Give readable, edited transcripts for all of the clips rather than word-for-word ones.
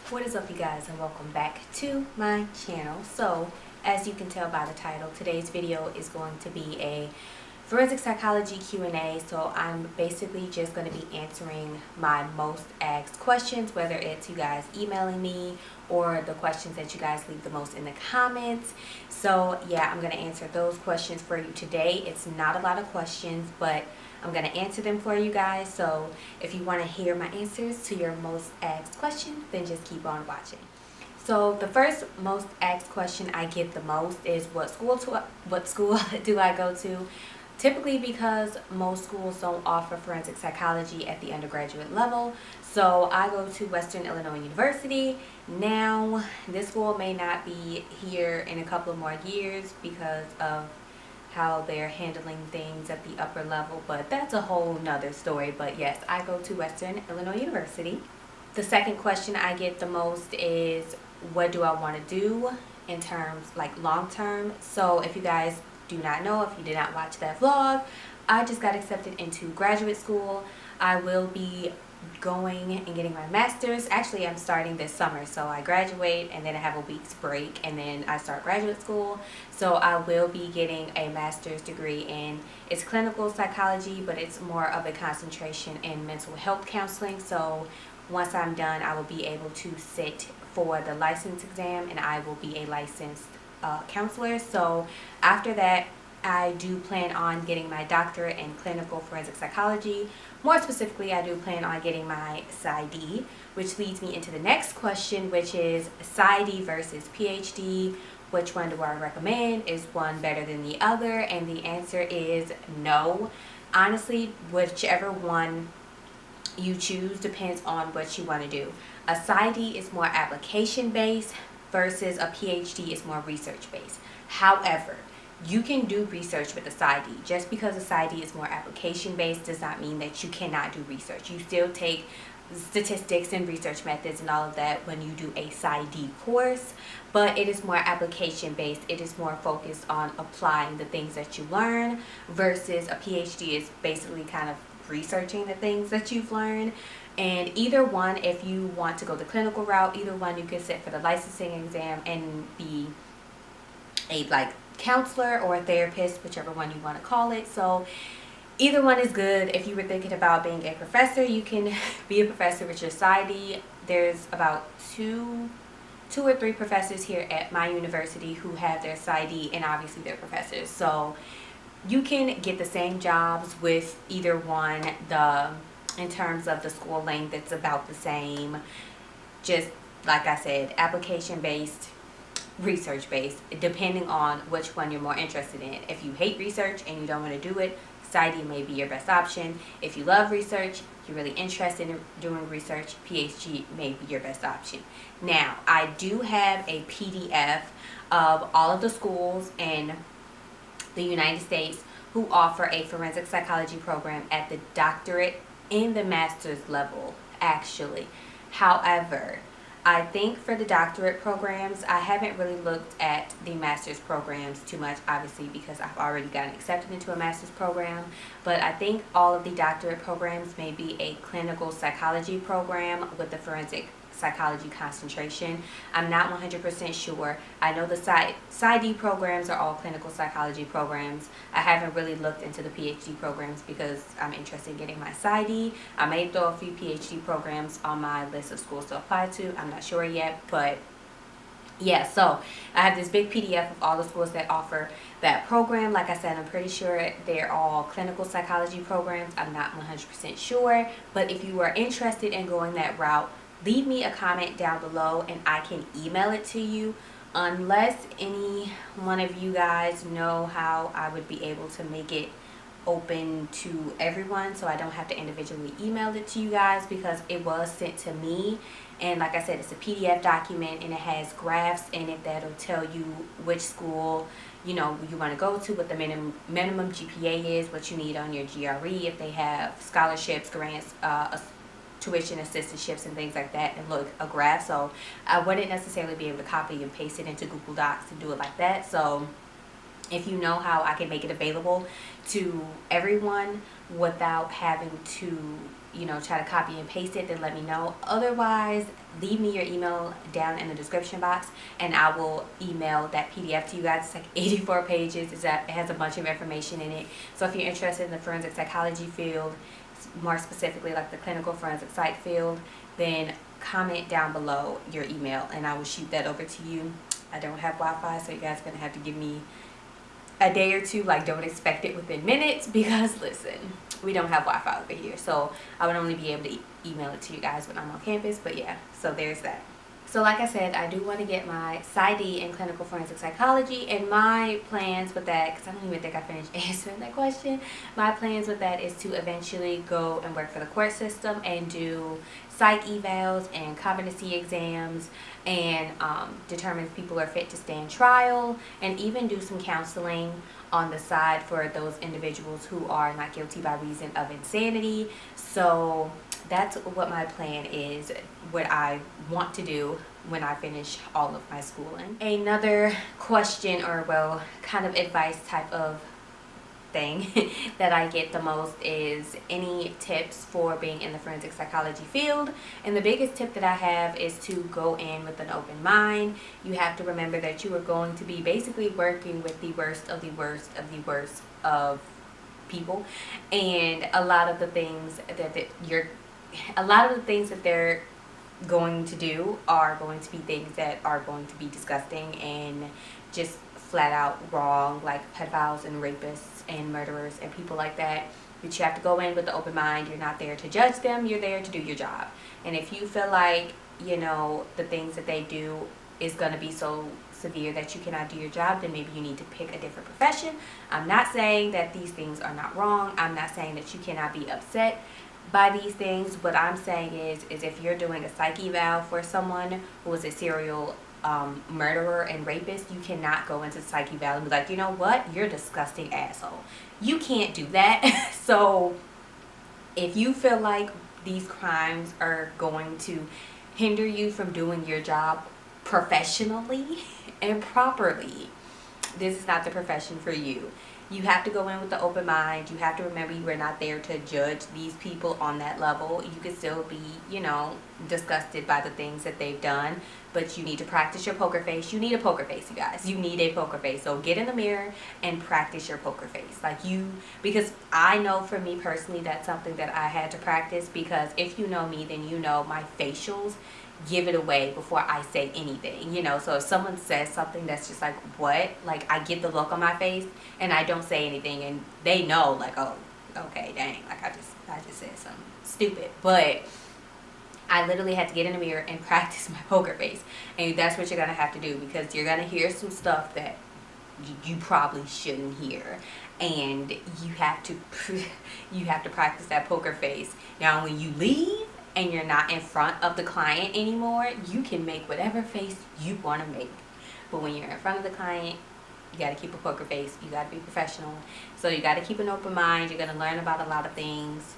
What is up, you guys, and welcome back to my channel. So as you can tell by the title, today's video is going to be a forensic psychology Q&A. So I'm basically just going to be answering my most asked questions, whether it's you guys emailing me or the questions that you guys leave the most in the comments. So yeah, I'm going to answer those questions for you today. It's not a lot of questions, but I'm going to answer them for you guys. So if you want to hear my answers to your most asked questions, then just keep on watching. So the first most asked question I get the most is what school do I go to? Typically because most schools don't offer forensic psychology at the undergraduate level. So I go to Western Illinois University. Now, this school may not be here in a couple of more years because of how they're handling things at the upper level, but that's a whole nother story. But yes, I go to Western Illinois University. The second question I get the most is what do I want to do in terms like long term. So if you guys do not know, if you did not watch that vlog, I just got accepted into graduate school. I will be going and getting my master's. Actually, I'm starting this summer, so I graduate and then I have a week's break and then I start graduate school. So I will be getting a master's degree in, it's clinical psychology, but it's more of a concentration in mental health counseling. So once I'm done, I will be able to sit for the license exam and I will be a licensed counselor. So after that, I do plan on getting my doctorate in clinical forensic psychology. More specifically, I do plan on getting my PsyD, which leads me into the next question, which is PsyD versus PhD. Which one do I recommend? Is one better than the other? And the answer is no. Honestly, whichever one you choose depends on what you want to do. A PsyD is more application based versus a PhD is more research based. However, you can do research with a PsyD. Just because a PsyD is more application based does not mean that you cannot do research. You still take statistics and research methods and all of that when you do a PsyD course, but it is more application based. It is more focused on applying the things that you learn versus a PhD is basically kind of researching the things that you've learned. And either one, if you want to go the clinical route, either one you can sit for the licensing exam and be a counselor or a therapist, whichever one you want to call it. So either one is good. If you were thinking about being a professor, you can be a professor with your PsyD. There's about two or three professors here at my university who have their PsyD, and obviously they're professors. So you can get the same jobs with either one. In terms of the school length, it's about the same. Just like I said, application based, research based, depending on which one you're more interested in. If you hate research and you don't want to do it, PsyD may be your best option. If you love research, you're really interested in doing research, PhD may be your best option. Now, I do have a PDF of all of the schools in the United States who offer a forensic psychology program at the doctorate and the master's level, actually. However, I think for the doctorate programs, I haven't really looked at the master's programs too much, obviously, because I've already gotten accepted into a master's program. But I think all of the doctorate programs may be a clinical psychology program with the forensic psychology concentration. I'm not 100% sure. I know the PsyD programs are all clinical psychology programs. I haven't really looked into the PhD programs because I'm interested in getting my PsyD. I may throw a few PhD programs on my list of schools to apply to. I'm not sure yet, but yeah, so I have this big PDF of all the schools that offer that program. Like I said, I'm pretty sure they're all clinical psychology programs. I'm not 100% sure, but if you are interested in going that route, leave me a comment down below and I can email it to you. Unless any one of you guys know how I would be able to make it open to everyone so I don't have to individually email it to you guys, because it was sent to me, and like I said, it's a PDF document and it has graphs in it that'll tell you which school you want to go to, what the minimum GPA is, what you need on your GRE, if they have scholarships, grants, tuition assistantships and things like that, and look, a graph. So I wouldn't necessarily be able to copy and paste it into Google Docs and do it like that. So if you know how I can make it available to everyone without having to try to copy and paste it, then let me know. Otherwise, leave me your email down in the description box and I will email that PDF to you guys. It's like 84 pages. It has a bunch of information in it. So if you're interested in the forensic psychology field, more specifically like the clinical forensic psych field, then comment down below your email and I will shoot that over to you. I don't have Wi-Fi, so you guys are going to have to give me a day or two. Like, don't expect it within minutes, because listen, we don't have Wi-Fi over here, so I would only be able to email it to you guys when I'm on campus. But yeah, so there's that. So like I said, I do want to get my PsyD in clinical forensic psychology, and my plans with that, because I don't even think I finished answering that question, my plans with that is to eventually go and work for the court system and do psych evals and competency exams and determine if people are fit to stand trial, and even do some counseling on the side for those individuals who are not guilty by reason of insanity. So that's what my plan is, what I want to do when I finish all of my schooling. Another question, or well, kind of advice type of thing that I get the most is any tips for being in the forensic psychology field. And the biggest tip that I have is to go in with an open mind. You have to remember that you are going to be basically working with the worst of the worst of the worst of people, and a lot of the things that they're going to do are going to be things that are going to be disgusting and just flat out wrong, like pedophiles and rapists and murderers and people like that. But you have to go in with the open mind. You're not there to judge them, you're there to do your job. And if you feel like, the things that they do is going to be so severe that you cannot do your job, then maybe you need to pick a different profession. I'm not saying that these things are not wrong. I'm not saying that you cannot be upset by these things. What I'm saying is if you're doing a psych eval for someone who is a serial murderer and rapist, you cannot go into psych eval and be like, you know what, you're a disgusting asshole. You can't do that. So if you feel like these crimes are going to hinder you from doing your job professionally and properly, this is not the profession for you. You have to go in with the open mind. You have to remember you are not there to judge these people on that level. You can still be, disgusted by the things that they've done, but you need to practice your poker face. You need a poker face, you guys. You need a poker face. So get in the mirror and practice your poker face. Because I know for me personally, that's something that I had to practice, because if you know me, then you know my facials give it away before I say anything, so if someone says something that's just like, what, like, I get the look on my face and I don't say anything, and they know, like, oh, okay, dang, like I just said something stupid. But I literally had to get in the mirror and practice my poker face, and that's what you're gonna have to do, because you're gonna hear some stuff that you probably shouldn't hear, and you have to practice that poker face. Now when you leave and you're not in front of the client anymore, you can make whatever face you want to make. But when you're in front of the client, you got to keep a poker face. You got to be professional. So you got to keep an open mind. You're going to learn about a lot of things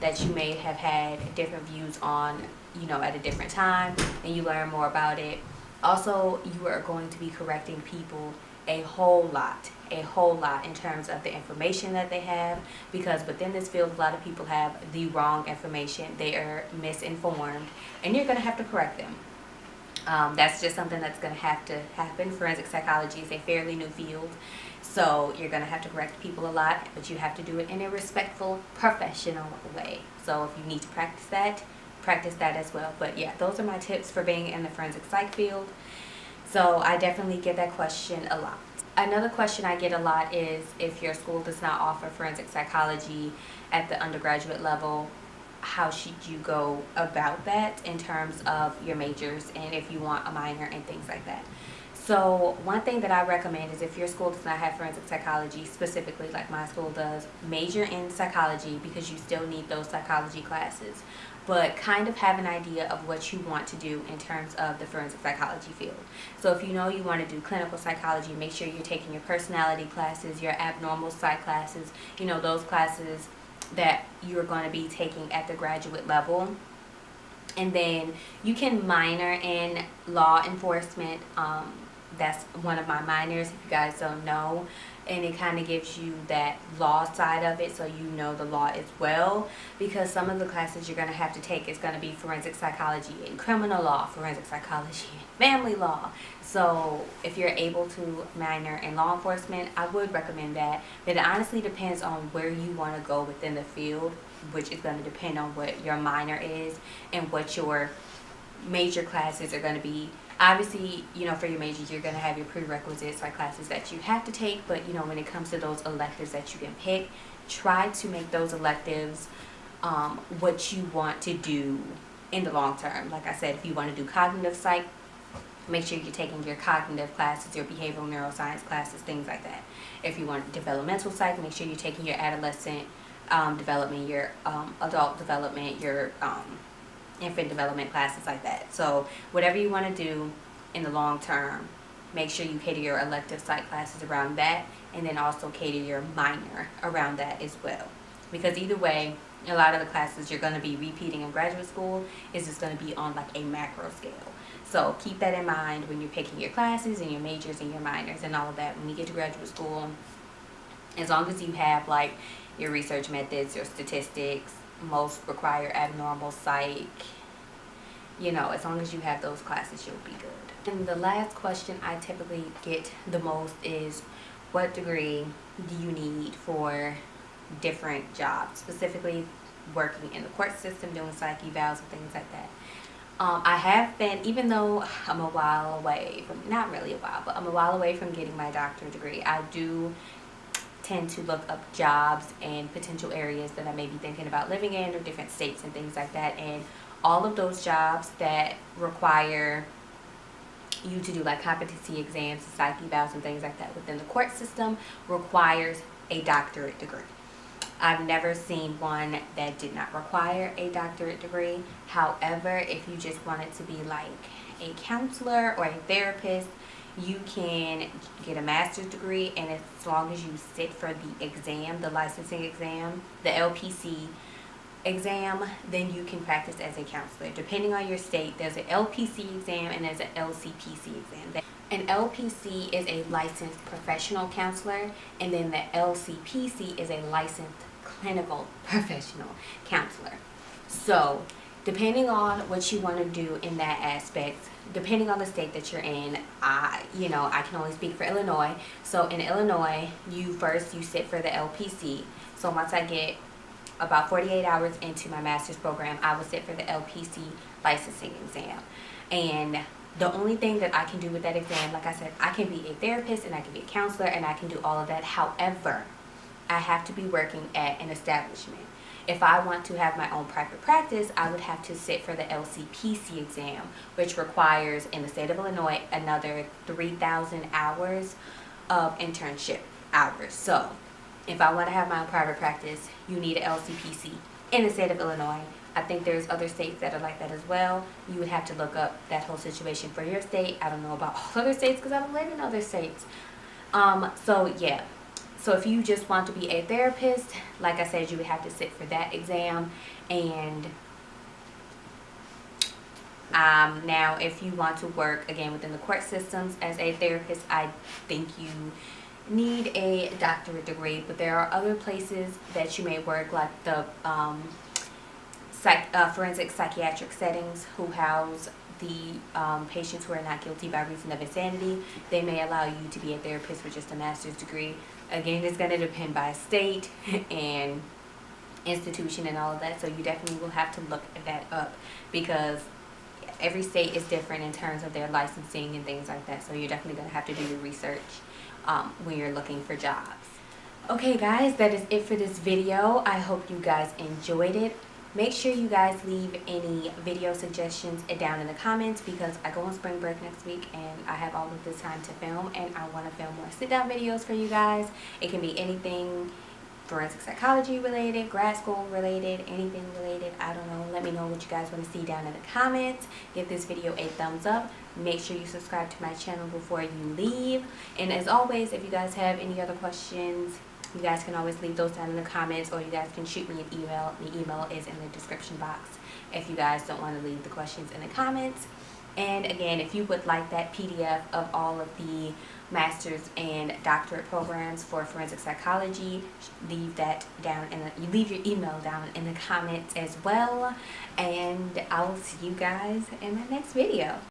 that you may have had different views on, at a different time, and you learn more about it. Also, you are going to be correcting people a whole lot in terms of the information that they have, because within this field a lot of people have the wrong information. They are misinformed, and you're going to have to correct them. That's just something that's going to have to happen. Forensic psychology is a fairly new field, so you're going to have to correct people a lot, but you have to do it in a respectful, professional way. So if you need to practice that as well. But yeah, those are my tips for being in the forensic psych field. So I definitely get that question a lot. Another question I get a lot is, if your school does not offer forensic psychology at the undergraduate level, how should you go about that in terms of your majors, and if you want a minor and things like that. So one thing that I recommend is, if your school does not have forensic psychology specifically like my school does, major in psychology, because you still need those psychology classes, but kind of have an idea of what you want to do in terms of the forensic psychology field. So if you know you want to do clinical psychology, make sure you're taking your personality classes, your abnormal psych classes, those classes that you're going to be taking at the graduate level. And then you can minor in law enforcement. That's one of my minors, if you guys don't know. and it kind of gives you that law side of it, so you know the law as well, because some of the classes you're going to have to take is going to be forensic psychology and criminal law, forensic psychology and family law. So if you're able to minor in law enforcement, I would recommend that, but it honestly depends on where you want to go within the field, which is going to depend on what your minor is and what your major classes are going to be. Obviously, for your major, you're going to have your prerequisites, like classes that you have to take, but when it comes to those electives that you can pick, try to make those electives what you want to do in the long term. Like I said, if you want to do cognitive psych, make sure you're taking your cognitive classes, your behavioral neuroscience classes, things like that. If you want developmental psych, make sure you're taking your adolescent development, your adult development, your infant development classes, like that. So whatever you want to do in the long term, make sure you cater your elective psych classes around that, and then also cater your minor around that as well. Because either way, a lot of the classes you're going to be repeating in graduate school is just going to be on like a macro scale. So keep that in mind when you're picking your classes and your majors and your minors and all of that. When you get to graduate school, as long as you have like your research methods, your statistics, most require abnormal psych, as long as you have those classes, you'll be good. And the last question I typically get the most is, what degree do you need for different jobs, specifically working in the court system, doing psych evals and things like that. I have been, even though I'm a while away from, not really a while, but I'm a while away from getting my doctorate degree, I do tend to look up jobs and potential areas that I may be thinking about living in, or different states and things like that. And all of those jobs that require you to do like competency exams, psych evals and things like that within the court system requires a doctorate degree. I've never seen one that did not require a doctorate degree. However, if you just wanted to be like a counselor or a therapist, you can get a master's degree, and as long as you sit for the exam, the licensing exam, the LPC exam, then you can practice as a counselor. Depending on your state, there's an LPC exam and there's an LCPC exam. An LPC is a licensed professional counselor, and then the LCPC is a licensed clinical professional counselor. So depending on what you want to do in that aspect, depending on the state that you're in, I can only speak for Illinois. So in Illinois, you sit for the LPC. So once I get about 48 hours into my master's program, I will sit for the LPC licensing exam. And the only thing that I can do with that exam, like I said, I can be a therapist and I can be a counselor and I can do all of that. However, I have to be working at an establishment. If I want to have my own private practice, I would have to sit for the LCPC exam, which requires, in the state of Illinois, another 3,000 hours of internship hours. So if I want to have my own private practice, you need an LCPC in the state of Illinois. I think there's other states that are like that as well. You would have to look up that whole situation for your state. I don't know about all other states because I don't live in other states. So yeah. So if you just want to be a therapist, like I said, you would have to sit for that exam. And now if you want to work again within the court systems as a therapist, I think you need a doctorate degree. But there are other places that you may work, like the forensic psychiatric settings who house the patients who are not guilty by reason of insanity. They may allow you to be a therapist with just a master's degree. Again, it's going to depend by state and institution and all of that, so you definitely will have to look that up, because every state is different in terms of their licensing and things like that. So you're definitely going to have to do your research when you're looking for jobs. Okay guys, that is it for this video. I hope you guys enjoyed it. Make sure you guys leave any video suggestions down in the comments, because I go on spring break next week and I have all of this time to film, and I want to film more sit-down videos for you guys. It can be anything forensic psychology related, grad school related, anything related. I don't know. Let me know what you guys want to see down in the comments. Give this video a thumbs up. Make sure you subscribe to my channel before you leave. And as always, if you guys have any other questions, you guys can always leave those down in the comments, or you guys can shoot me an email. The email is in the description box if you guys don't want to leave the questions in the comments. And again, if you would like that PDF of all of the master's and doctorate programs for forensic psychology, leave that down you leave your email down in the comments as well. And I will see you guys in my next video.